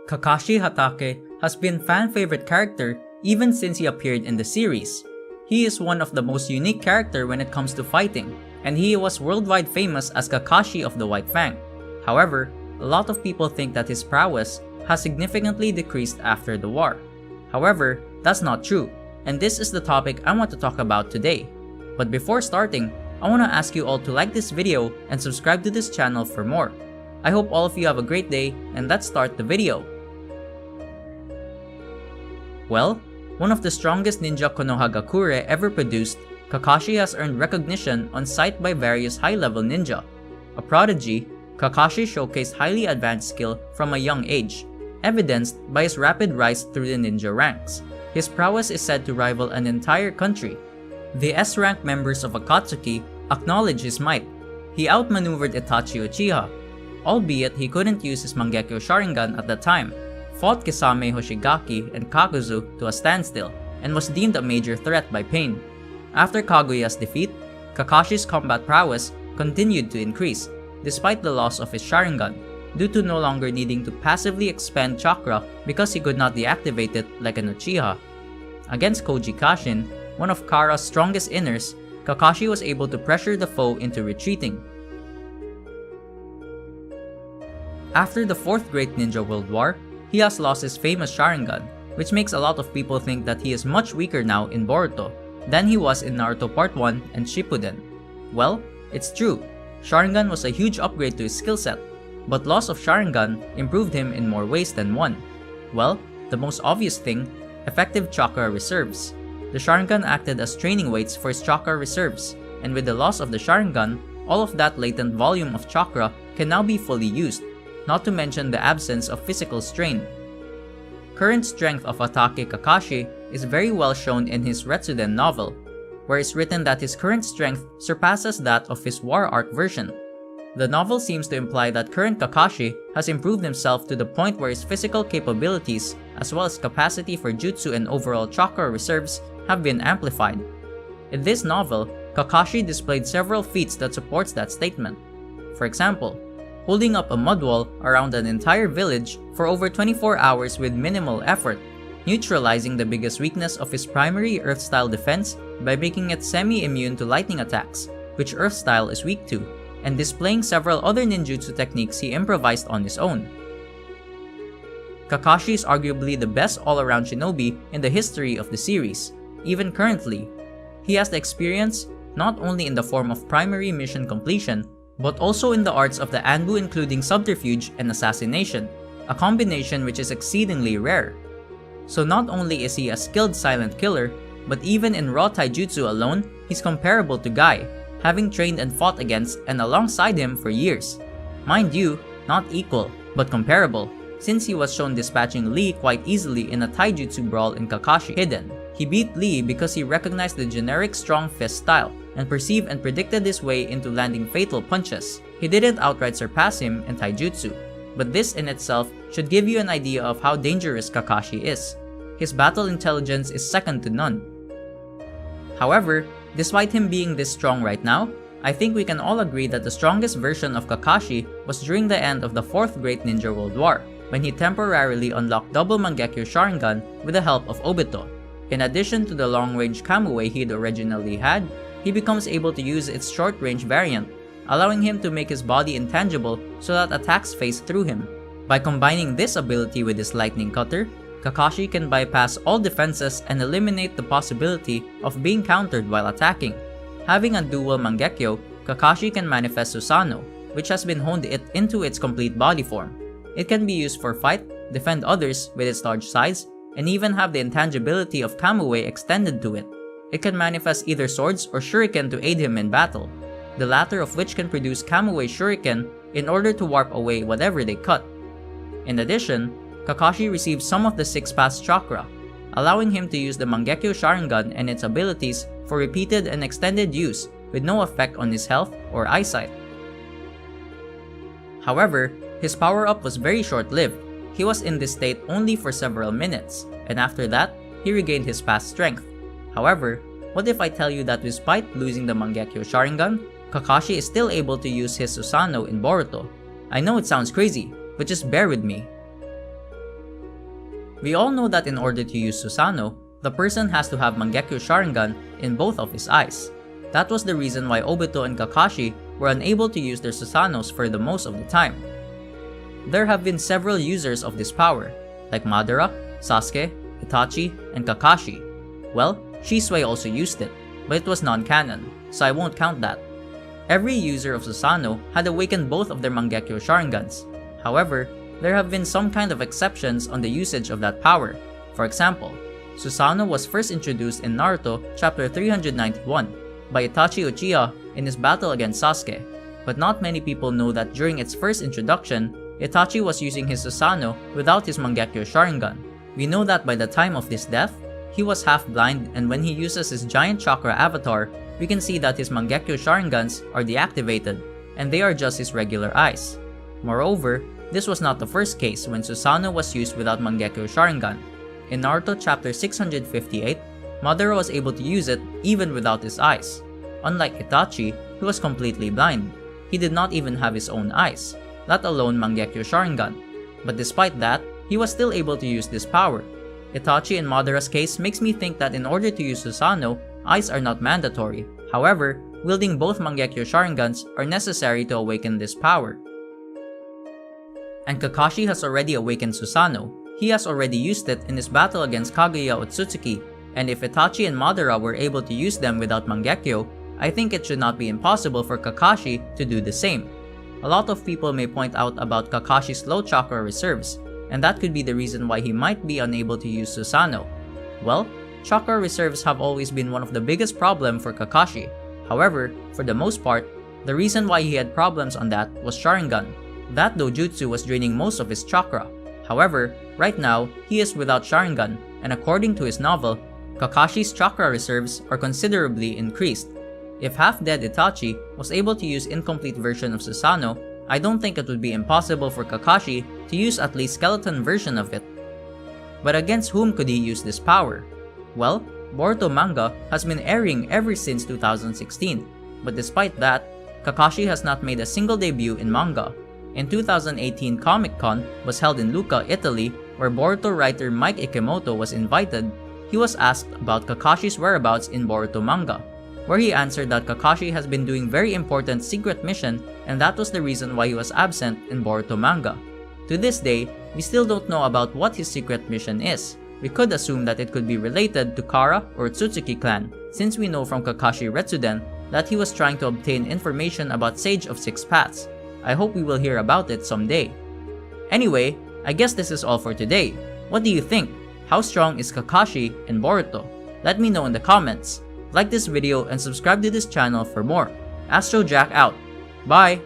Kakashi Hatake has been fan-favorite character even since he appeared in the series. He is one of the most unique character when it comes to fighting, and he was worldwide famous as Kakashi of the White Fang. However, a lot of people think that his prowess has significantly decreased after the war. However, that's not true, and this is the topic I want to talk about today. But before starting, I want to ask you all to like this video and subscribe to this channel for more. I hope all of you have a great day, and let's start the video. Well, one of the strongest ninja Konohagakure ever produced, Kakashi has earned recognition on sight by various high-level ninja. A prodigy, Kakashi showcased highly advanced skill from a young age, evidenced by his rapid rise through the ninja ranks. His prowess is said to rival an entire country. The S-rank members of Akatsuki acknowledge his might. He outmaneuvered Itachi Uchiha, albeit he couldn't use his Mangekyo Sharingan at the time, fought Kisame Hoshigaki and Kakuzu to a standstill, and was deemed a major threat by Pain. After Kaguya's defeat, Kakashi's combat prowess continued to increase, despite the loss of his Sharingan, due to no longer needing to passively expend chakra because he could not deactivate it like an Uchiha. Against Koji Kashin, one of Kara's strongest inners, Kakashi was able to pressure the foe into retreating. After the 4th Great Ninja World War, he has lost his famous Sharingan, which makes a lot of people think that he is much weaker now in Boruto than he was in Naruto Part 1 and Shippuden. Well, it's true, Sharingan was a huge upgrade to his skill set, but loss of Sharingan improved him in more ways than one. Well, the most obvious thing, effective chakra reserves. The Sharingan acted as training weights for his chakra reserves, and with the loss of the Sharingan, all of that latent volume of chakra can now be fully used, not to mention the absence of physical strain. Current strength of Hatake Kakashi is very well shown in his Retsuden novel, where it's written that his current strength surpasses that of his war arc version. The novel seems to imply that current Kakashi has improved himself to the point where his physical capabilities, as well as capacity for jutsu and overall chakra reserves, have been amplified. In this novel, Kakashi displayed several feats that supports that statement. For example, holding up a mud wall around an entire village for over 24 hours with minimal effort, neutralizing the biggest weakness of his primary Earth-style defense by making it semi-immune to lightning attacks, which Earth-style is weak to, and displaying several other ninjutsu techniques he improvised on his own. Kakashi is arguably the best all-around shinobi in the history of the series, even currently. He has the experience not only in the form of primary mission completion, but also in the arts of the Anbu, including subterfuge and assassination, a combination which is exceedingly rare. So not only is he a skilled silent killer, but even in raw taijutsu alone, he's comparable to Guy, having trained and fought against and alongside him for years. Mind you, not equal, but comparable, since he was shown dispatching Lee quite easily in a taijutsu brawl in Kakashi Hidden. He beat Lee because he recognized the generic strong fist style, and perceived and predicted his way into landing fatal punches. He didn't outright surpass him in taijutsu, but this in itself should give you an idea of how dangerous Kakashi is. His battle intelligence is second to none. However, despite him being this strong right now, I think we can all agree that the strongest version of Kakashi was during the end of the 4th Great Ninja World War, when he temporarily unlocked double Mangekyo Sharingan with the help of Obito. In addition to the long-range Kamui he'd originally had, he becomes able to use its short-range variant, allowing him to make his body intangible so that attacks phase through him. By combining this ability with his lightning cutter, Kakashi can bypass all defenses and eliminate the possibility of being countered while attacking. Having a dual Mangekyo, Kakashi can manifest Susano, which has been honed into its complete body form. It can be used for fight, defend others with its large size, and even have the intangibility of Kamui extended to it. It can manifest either swords or shuriken to aid him in battle, the latter of which can produce Kamui shuriken in order to warp away whatever they cut. In addition, Kakashi receives some of the 6-pass chakra, allowing him to use the Mangekyo Sharingan and its abilities for repeated and extended use with no effect on his health or eyesight. However, his power-up was very short-lived. He was in this state only for several minutes, and after that, he regained his past strength. However, what if I tell you that despite losing the Mangekyo Sharingan, Kakashi is still able to use his Susano in Boruto? I know it sounds crazy, but just bear with me. We all know that in order to use Susano, the person has to have Mangekyo Sharingan in both of his eyes. That was the reason why Obito and Kakashi were unable to use their Susanos for the most of the time. There have been several users of this power, like Madara, Sasuke, Itachi, and Kakashi. Well, Shisui also used it, but it was non-canon, so I won't count that. Every user of Susano had awakened both of their Mangekyo Sharingans. However, there have been some kind of exceptions on the usage of that power. For example, Susano was first introduced in Naruto chapter 391 by Itachi Uchiha in his battle against Sasuke, but not many people know that during its first introduction, Itachi was using his Susano without his Mangekyo Sharingan. We know that by the time of his death, he was half blind, and when he uses his giant chakra avatar, we can see that his Mangekyo Sharingans are deactivated, and they are just his regular eyes. Moreover, this was not the first case when Susano was used without Mangekyo Sharingan. In Naruto chapter 658, Madara was able to use it even without his eyes. Unlike Itachi, who was completely blind. He did not even have his own eyes, let alone Mangekyo Sharingan. But despite that, he was still able to use this power. Itachi and Madara's case makes me think that in order to use Susano, eyes are not mandatory. However, wielding both Mangekyo Sharingans are necessary to awaken this power. And Kakashi has already awakened Susano. He has already used it in his battle against Kaguya Otsutsuki, and if Itachi and Madara were able to use them without Mangekyo, I think it should not be impossible for Kakashi to do the same. A lot of people may point out about Kakashi's low chakra reserves, and that could be the reason why he might be unable to use Susano. Well, chakra reserves have always been one of the biggest problems for Kakashi. However, for the most part, the reason why he had problems on that was Sharingan. That dojutsu was draining most of his chakra. However, right now, he is without Sharingan, and according to his novel, Kakashi's chakra reserves are considerably increased. If half-dead Itachi was able to use incomplete version of Susano, I don't think it would be impossible for Kakashi to use at least skeleton version of it. But against whom could he use this power? Well, Boruto manga has been airing ever since 2016, but despite that, Kakashi has not made a single debut in manga. In 2018 Comic-Con was held in Lucca, Italy, where Boruto writer Mike Ikemoto was invited. He was asked about Kakashi's whereabouts in Boruto manga, where he answered that Kakashi has been doing very important secret mission, and that was the reason why he was absent in Boruto manga. To this day, we still don't know about what his secret mission is. We could assume that it could be related to Kara or Tsutsuki clan, since we know from Kakashi Retsuden that he was trying to obtain information about Sage of Six Paths. I hope we will hear about it someday. Anyway, I guess this is all for today. What do you think? How strong is Kakashi and Boruto? Let me know in the comments. Like this video and subscribe to this channel for more. Astro Jack out. Bye!